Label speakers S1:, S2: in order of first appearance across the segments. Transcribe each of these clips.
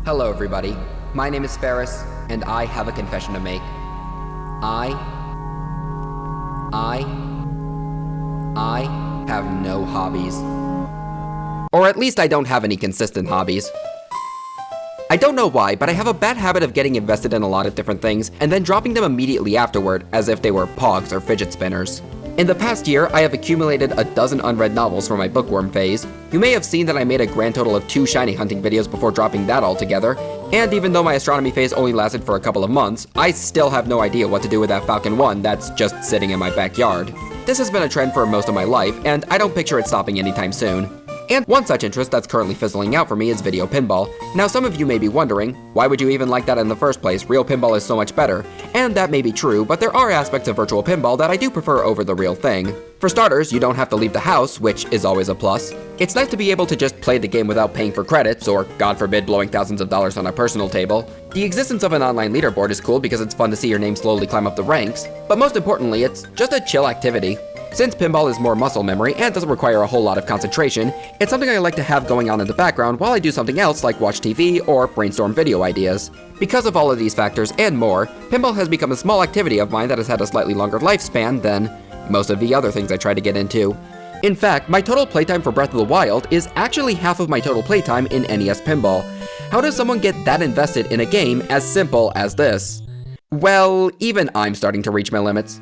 S1: Hello everybody, my name is Ferris, and I have a confession to make. I have no hobbies. Or at least I don't have any consistent hobbies. I don't know why, but I have a bad habit of getting invested in a lot of different things and then dropping them immediately afterward as if they were pogs or fidget spinners. In the past year, I have accumulated a dozen unread novels from my bookworm phase. You may have seen that I made a grand total of 2 shiny hunting videos before dropping that altogether, and even though my astronomy phase only lasted for a couple of months, I still have no idea what to do with that Falcon 1 that's just sitting in my backyard. This has been a trend for most of my life, and I don't picture it stopping anytime soon. And one such interest that's currently fizzling out for me is video pinball. Now some of you may be wondering, why would you even like that in the first place? Real pinball is so much better. And that may be true, but there are aspects of virtual pinball that I do prefer over the real thing. For starters, you don't have to leave the house, which is always a plus. It's nice to be able to just play the game without paying for credits, or God forbid blowing thousands of dollars on a personal table. The existence of an online leaderboard is cool because it's fun to see your name slowly climb up the ranks, but most importantly, it's just a chill activity. Since pinball is more muscle memory and doesn't require a whole lot of concentration, it's something I like to have going on in the background while I do something else like watch TV or brainstorm video ideas. Because of all of these factors and more, pinball has become a small activity of mine that has had a slightly longer lifespan than most of the other things I try to get into. In fact, my total playtime for Breath of the Wild is actually half of my total playtime in NES Pinball. How does someone get that invested in a game as simple as this? Well, even I'm starting to reach my limits.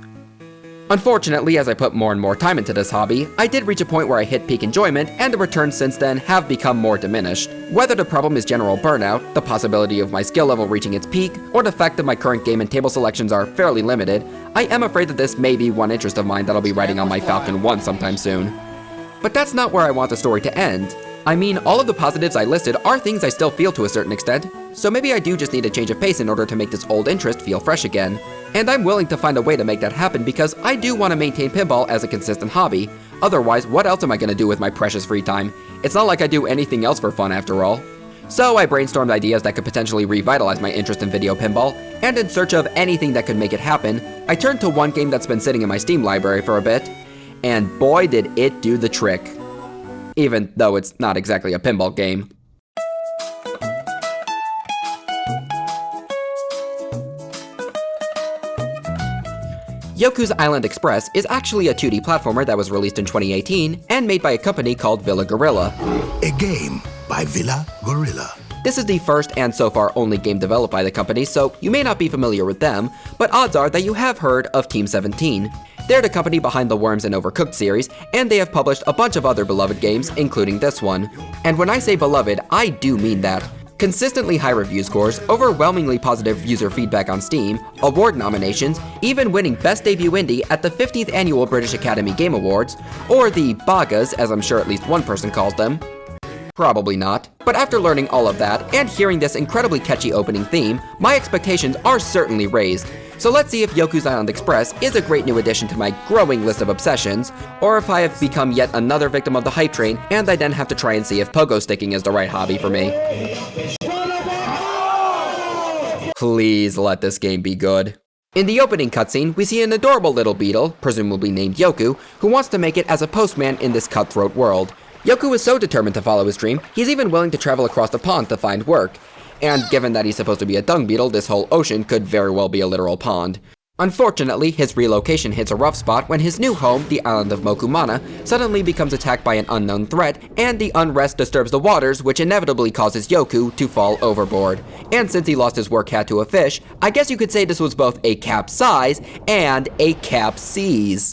S1: Unfortunately, as I put more and more time into this hobby, I did reach a point where I hit peak enjoyment, and the returns since then have become more diminished. Whether the problem is general burnout, the possibility of my skill level reaching its peak, or the fact that my current game and table selections are fairly limited, I am afraid that this may be one interest of mine that I'll be writing on my Falcon 1 sometime soon. But that's not where I want the story to end. I mean, all of the positives I listed are things I still feel to a certain extent, so maybe I do just need a change of pace in order to make this old interest feel fresh again. And I'm willing to find a way to make that happen because I do want to maintain pinball as a consistent hobby. Otherwise, what else am I going to do with my precious free time? It's not like I do anything else for fun after all. So I brainstormed ideas that could potentially revitalize my interest in video pinball, and in search of anything that could make it happen, I turned to one game that's been sitting in my Steam library for a bit, and boy did it do the trick. Even though it's not exactly a pinball game. Yoku's Island Express is actually a 2D platformer that was released in 2018 and made by a company called Villa Gorilla.
S2: A game by Villa Gorilla.
S1: This is the first and so far only game developed by the company, so you may not be familiar with them, but odds are that you have heard of Team 17. They're the company behind the Worms and Overcooked series, and they have published a bunch of other beloved games, including this one. And when I say beloved, I do mean that. Consistently high review scores, overwhelmingly positive user feedback on Steam, award nominations, even winning Best Debut Indie at the 15th Annual British Academy Game Awards, or the Bagas, as I'm sure at least one person calls them. Probably not. But after learning all of that, and hearing this incredibly catchy opening theme, my expectations are certainly raised. So let's see if Yoku's Island Express is a great new addition to my growing list of obsessions, or if I have become yet another victim of the hype train, and I then have to try and see if pogo sticking is the right hobby for me. Please let this game be good. In the opening cutscene, we see an adorable little beetle, presumably named Yoku, who wants to make it as a postman in this cutthroat world. Yoku is so determined to follow his dream, he's even willing to travel across the pond to find work. And given that he's supposed to be a dung beetle, this whole ocean could very well be a literal pond. Unfortunately, his relocation hits a rough spot when his new home, the island of Mokumana, suddenly becomes attacked by an unknown threat, and the unrest disturbs the waters, which inevitably causes Yoku to fall overboard. And since he lost his work hat to a fish, I guess you could say this was both a capsize and a capsize.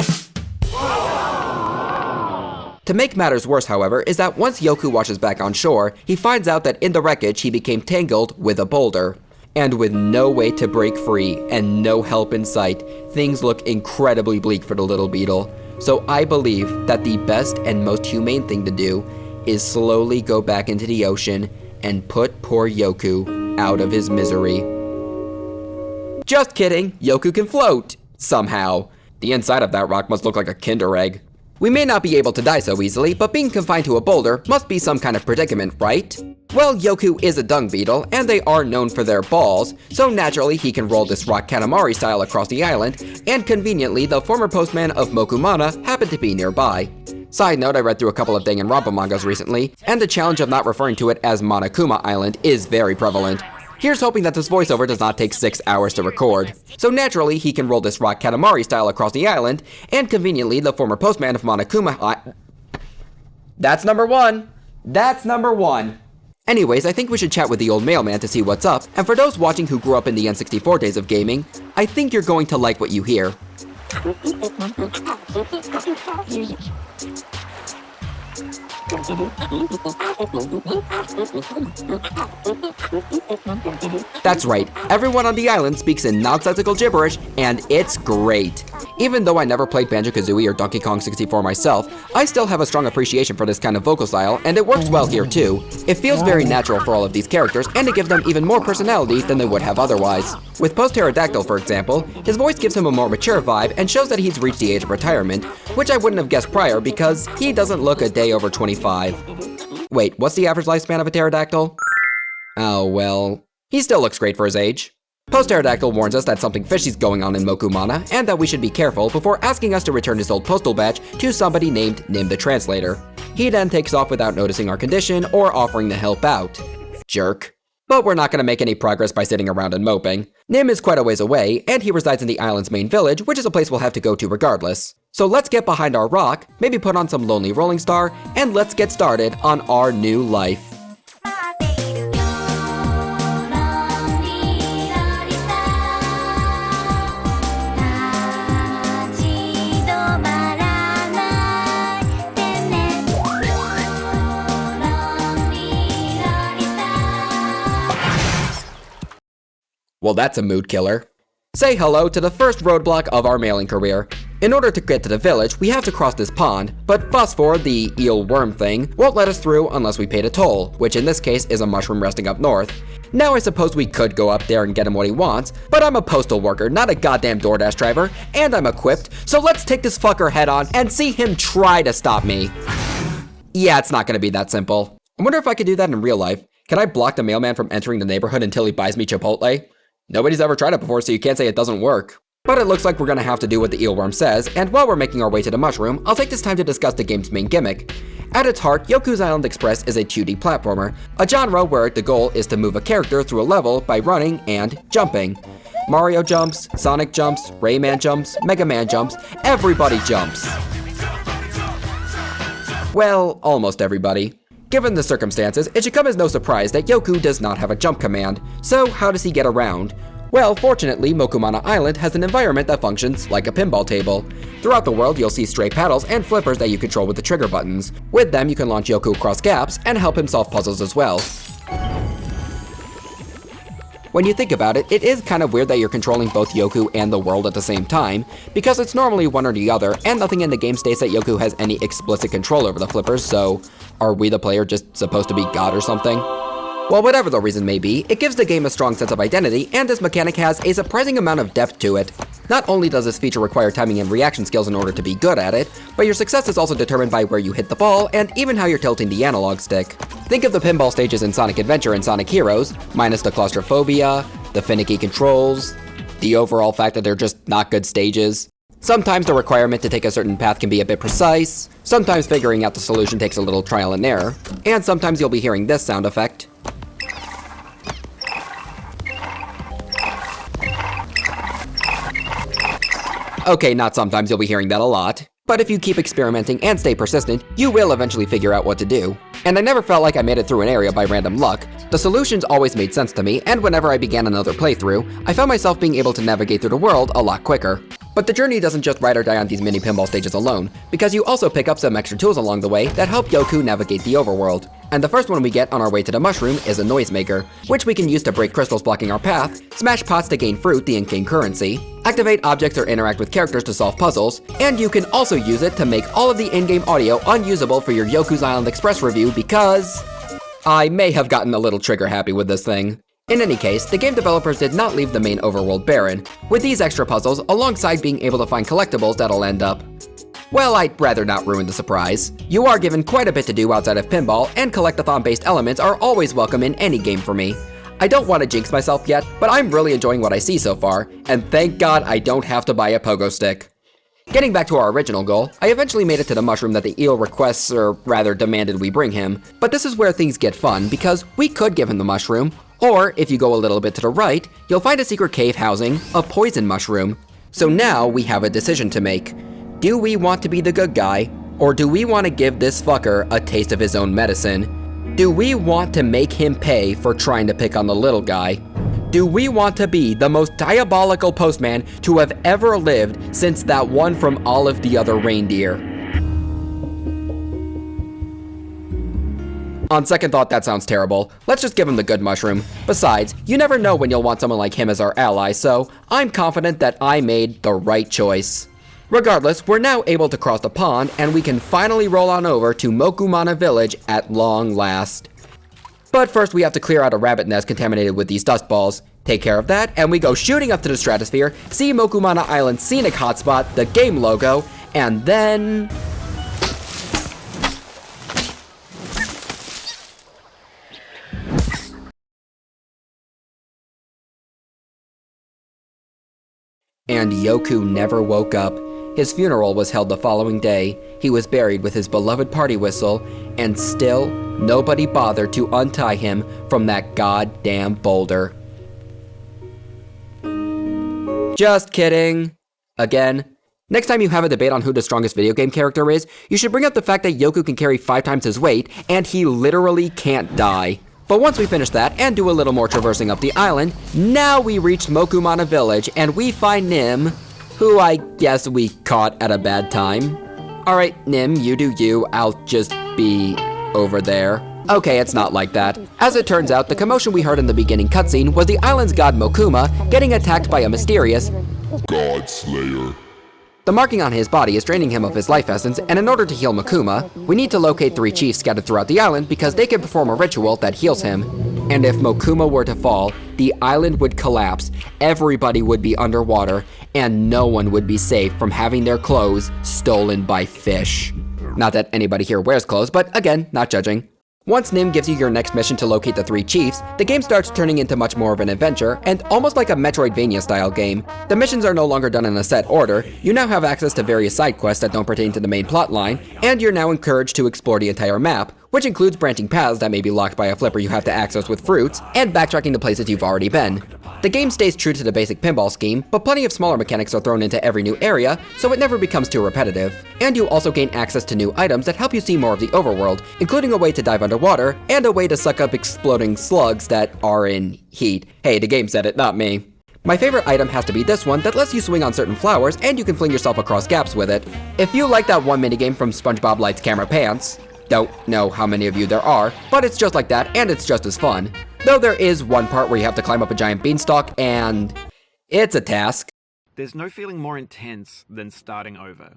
S1: To make matters worse, however, is that once Yoku washes back on shore, he finds out that in the wreckage he became tangled with a boulder. And with no way to break free and no help in sight, things look incredibly bleak for the little beetle. So I believe that the best and most humane thing to do is slowly go back into the ocean and put poor Yoku out of his misery. Just kidding, Yoku can float, somehow. The inside of that rock must look like a Kinder Egg. We may not be able to die so easily, but being confined to a boulder must be some kind of predicament, right? Well, Yoku is a dung beetle, and they are known for their balls, so naturally he can roll this rock Katamari style across the island, and conveniently the former postman of Mokumana happened to be nearby. Side note, I read through a couple of Danganronpa mangas recently, and the challenge of not referring to it as Monokuma Island is very prevalent. Here's hoping that this voiceover does not take 6 hours to record. So naturally, he can roll this rock Katamari style across the island, and conveniently, the former postman of Monokuma That's number one! That's number one! Anyways, I think we should chat with the old mailman to see what's up, and for those watching who grew up in the N64 days of gaming, I think you're going to like what you hear. That's right, everyone on the island speaks in nonsensical gibberish, and it's great. Even though I never played Banjo-Kazooie or Donkey Kong 64 myself, I still have a strong appreciation for this kind of vocal style, and it works well here too. It feels very natural for all of these characters, and it gives them even more personality than they would have otherwise. With Post-Pterodactyl, for example, his voice gives him a more mature vibe and shows that he's reached the age of retirement, which I wouldn't have guessed prior because he doesn't look a day over 25. Wait, what's the average lifespan of a pterodactyl? Oh, well, he still looks great for his age. Post-Pterodactyl warns us that something fishy's going on in Mokumana, and that we should be careful before asking us to return his old postal badge to somebody named Nim the Translator. He then takes off without noticing our condition or offering to help out. Jerk. But we're not going to make any progress by sitting around and moping. Nim is quite a ways away, and he resides in the island's main village, which is a place we'll have to go to regardless. So let's get behind our rock, maybe put on some Lonely Rolling Star, and let's get started on our new life. Well, that's a mood killer. Say hello to the first roadblock of our mailing career. In order to get to the village, we have to cross this pond, but Phosphor, the eel worm thing, won't let us through unless we paid a toll, which in this case is a mushroom resting up north. Now I suppose we could go up there and get him what he wants, but I'm a postal worker, not a goddamn DoorDash driver, and I'm equipped, so let's take this fucker head on and see him try to stop me. Yeah, it's not gonna be that simple. I wonder if I could do that in real life. Can I block the mailman from entering the neighborhood until he buys me Chipotle? Nobody's ever tried it before, so you can't say it doesn't work. But it looks like we're gonna have to do what the eelworm says, and while we're making our way to the mushroom, I'll take this time to discuss the game's main gimmick. At its heart, Yoku's Island Express is a 2D platformer, a genre where the goal is to move a character through a level by running and jumping. Mario jumps, Sonic jumps, Rayman jumps, Mega Man jumps, everybody jumps. Well, almost everybody. Given the circumstances, it should come as no surprise that Yoku does not have a jump command. So how does he get around? Well, fortunately, Mokumana Island has an environment that functions like a pinball table. Throughout the world, you'll see stray paddles and flippers that you control with the trigger buttons. With them, you can launch Yoku across gaps and help him solve puzzles as well. When you think about it, it is kind of weird that you're controlling both Yoku and the world at the same time, because it's normally one or the other, and nothing in the game states that Yoku has any explicit control over the flippers, so are we the player just supposed to be God or something? Well, whatever the reason may be, it gives the game a strong sense of identity, and this mechanic has a surprising amount of depth to it. Not only does this feature require timing and reaction skills in order to be good at it, but your success is also determined by where you hit the ball and even how you're tilting the analog stick. Think of the pinball stages in Sonic Adventure and Sonic Heroes, minus the claustrophobia, the finicky controls, the overall fact that they're just not good stages. Sometimes the requirement to take a certain path can be a bit precise, sometimes figuring out the solution takes a little trial and error, and sometimes you'll be hearing this sound effect. Okay, not sometimes, you'll be hearing that a lot. But if you keep experimenting and stay persistent, you will eventually figure out what to do. And I never felt like I made it through an area by random luck. The solutions always made sense to me, and whenever I began another playthrough, I found myself being able to navigate through the world a lot quicker. But the journey doesn't just ride or die on these mini pinball stages alone, because you also pick up some extra tools along the way that help Yoku navigate the overworld. And the first one we get on our way to the mushroom is a noisemaker, which we can use to break crystals blocking our path, smash pots to gain fruit, the in-game currency, activate objects or interact with characters to solve puzzles, and you can also use it to make all of the in-game audio unusable for your Yoku's Island Express review because I may have gotten a little trigger happy with this thing. In any case, the game developers did not leave the main overworld barren, with these extra puzzles alongside being able to find collectibles that'll end up. Well, I'd rather not ruin the surprise. You are given quite a bit to do outside of pinball, and collectathon-based elements are always welcome in any game for me. I don't want to jinx myself yet, but I'm really enjoying what I see so far, and thank God I don't have to buy a pogo stick. Getting back to our original goal, I eventually made it to the mushroom that the eel requests, or rather demanded we bring him. But this is where things get fun, because we could give him the mushroom, or if you go a little bit to the right, you'll find a secret cave housing a poison mushroom. So now we have a decision to make. Do we want to be the good guy, or do we want to give this fucker a taste of his own medicine? Do we want to make him pay for trying to pick on the little guy? Do we want to be the most diabolical postman to have ever lived since that one from All of the Other Reindeer? On second thought, that sounds terrible. Let's just give him the good mushroom. Besides, you never know when you'll want someone like him as our ally, so I'm confident that I made the right choice. Regardless, we're now able to cross the pond, and we can finally roll on over to Mokumana Village at long last. But first we have to clear out a rabbit nest contaminated with these dust balls. Take care of that, and we go shooting up to the stratosphere, see Mokumana Island's scenic hotspot, the game logo, and then... And Yoku never woke up. His funeral was held the following day. He was buried with his beloved party whistle, and still, nobody bothered to untie him from that goddamn boulder. Just kidding. Again. Next time you have a debate on who the strongest video game character is, you should bring up the fact that Yoku can carry 5 times his weight, and he literally can't die. But once we finish that and do a little more traversing up the island, now we reach Mokumana Village, and we find Nim, who I guess we caught at a bad time. Alright, Nim, you do you, I'll just be over there. Okay, it's not like that. As it turns out, the commotion we heard in the beginning cutscene was the island's god Mokuma getting attacked by a mysterious
S3: God Slayer.
S1: The marking on his body is draining him of his life essence, and in order to heal Mokuma, we need to locate 3 chiefs scattered throughout the island because they can perform a ritual that heals him. And if Mokuma were to fall, the island would collapse, everybody would be underwater, and no one would be safe from having their clothes stolen by fish. Not that anybody here wears clothes, but again, not judging. Once Nim gives you your next mission to locate the 3 chiefs, the game starts turning into much more of an adventure, and almost like a Metroidvania-style game. The missions are no longer done in a set order, you now have access to various side quests that don't pertain to the main plotline, and you're now encouraged to explore the entire map, which includes branching paths that may be locked by a flipper you have to access with fruits, and backtracking to places you've already been. The game stays true to the basic pinball scheme, but plenty of smaller mechanics are thrown into every new area, so it never becomes too repetitive. And you also gain access to new items that help you see more of the overworld, including a way to dive underwater, and a way to suck up exploding slugs that are in heat. Hey, the game said it, not me. My favorite item has to be this one that lets you swing on certain flowers, and you can fling yourself across gaps with it. If you like that one minigame from SpongeBob Lights Camera Pants, don't know how many of you there are, but it's just like that, and it's just as fun. Though there is one part where you have to climb up a giant beanstalk, and it's a task.
S4: There's no feeling more intense than starting over.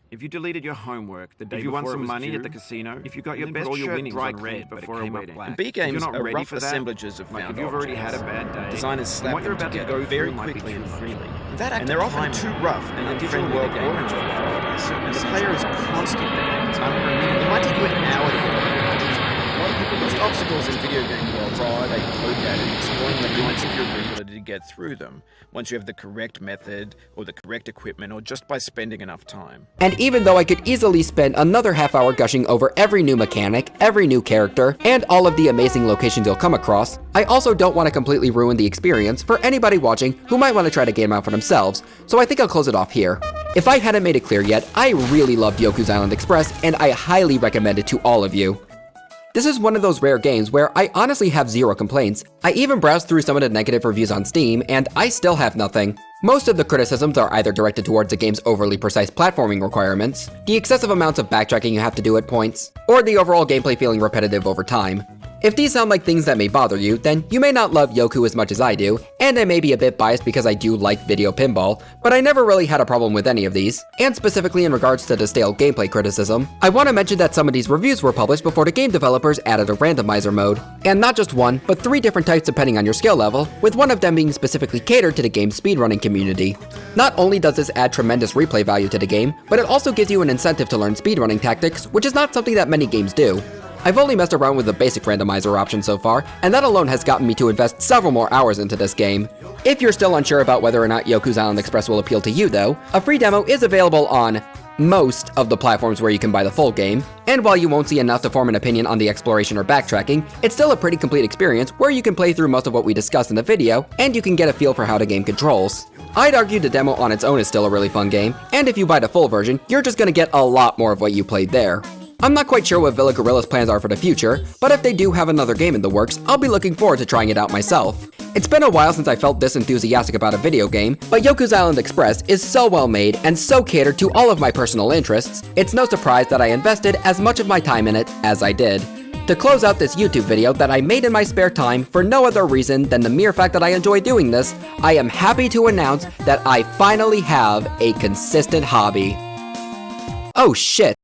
S4: If you deleted your homework the day
S5: if you
S4: before
S5: won some
S4: it was
S5: money
S4: due,
S5: at the casino,
S4: if you got your
S5: and then
S4: best
S5: put all your
S4: shirt
S5: winnings
S4: dry
S5: on red,
S4: cleaned
S5: but it
S4: before it
S5: came
S4: went
S5: up
S4: black.
S5: And B
S4: If you're
S5: games
S4: not
S5: are
S4: ready
S5: rough
S4: for that,
S5: assemblages of
S4: like
S5: found
S4: if you've already had a
S5: objects.
S4: bad day,
S5: Designers
S4: and
S5: slap
S4: what you're
S5: them
S4: about to
S5: together
S4: go
S5: very
S4: through might be
S5: quickly and
S4: too much.
S5: freely. That
S4: And
S5: they're
S4: the
S5: often
S4: time
S5: too rough and
S4: digital
S5: unfriendly
S4: world
S5: to game
S4: orange
S5: enjoy.
S4: will
S5: The player is constantly it might take you an hour to get a lot of people most obstacles in video game worlds are they poke at it, exploring the limits of your ability to get through them, once you have the correct method, or the correct equipment, or just by spending enough time.
S1: And even though I could easily spend another half hour gushing over every new mechanic, every new character, and all of the amazing locations you'll come across, I also don't want to completely ruin the experience for anybody watching who might want to try to game out for themselves, so I think I'll close it off here. If I hadn't made it clear yet, I really loved Yoku's Island Express, and I highly recommend it to all of you. This is one of those rare games where I honestly have zero complaints. I even browsed through some of the negative reviews on Steam, and I still have nothing. Most of the criticisms are either directed towards the game's overly precise platforming requirements, the excessive amounts of backtracking you have to do at points, or the overall gameplay feeling repetitive over time. If these sound like things that may bother you, then you may not love Yoku as much as I do, and I may be a bit biased because I do like video pinball, but I never really had a problem with any of these, and specifically in regards to the stale gameplay criticism. I want to mention that some of these reviews were published before the game developers added a randomizer mode, and not just one, but 3 different types depending on your skill level, with one of them being specifically catered to the game's speedrunning community. Not only does this add tremendous replay value to the game, but it also gives you an incentive to learn speedrunning tactics, which is not something that many games do. I've only messed around with the basic randomizer option so far, and that alone has gotten me to invest several more hours into this game. If you're still unsure about whether or not Yoku's Island Express will appeal to you though, a free demo is available on most of the platforms where you can buy the full game, and while you won't see enough to form an opinion on the exploration or backtracking, it's still a pretty complete experience where you can play through most of what we discussed in the video, and you can get a feel for how the game controls. I'd argue the demo on its own is still a really fun game, and if you buy the full version, you're just gonna get a lot more of what you played there. I'm not quite sure what Villa Gorilla's plans are for the future, but if they do have another game in the works, I'll be looking forward to trying it out myself. It's been a while since I felt this enthusiastic about a video game, but Yoku's Island Express is so well made and so catered to all of my personal interests, it's no surprise that I invested as much of my time in it as I did. To close out this YouTube video that I made in my spare time for no other reason than the mere fact that I enjoy doing this, I am happy to announce that I finally have a consistent hobby. Oh shit.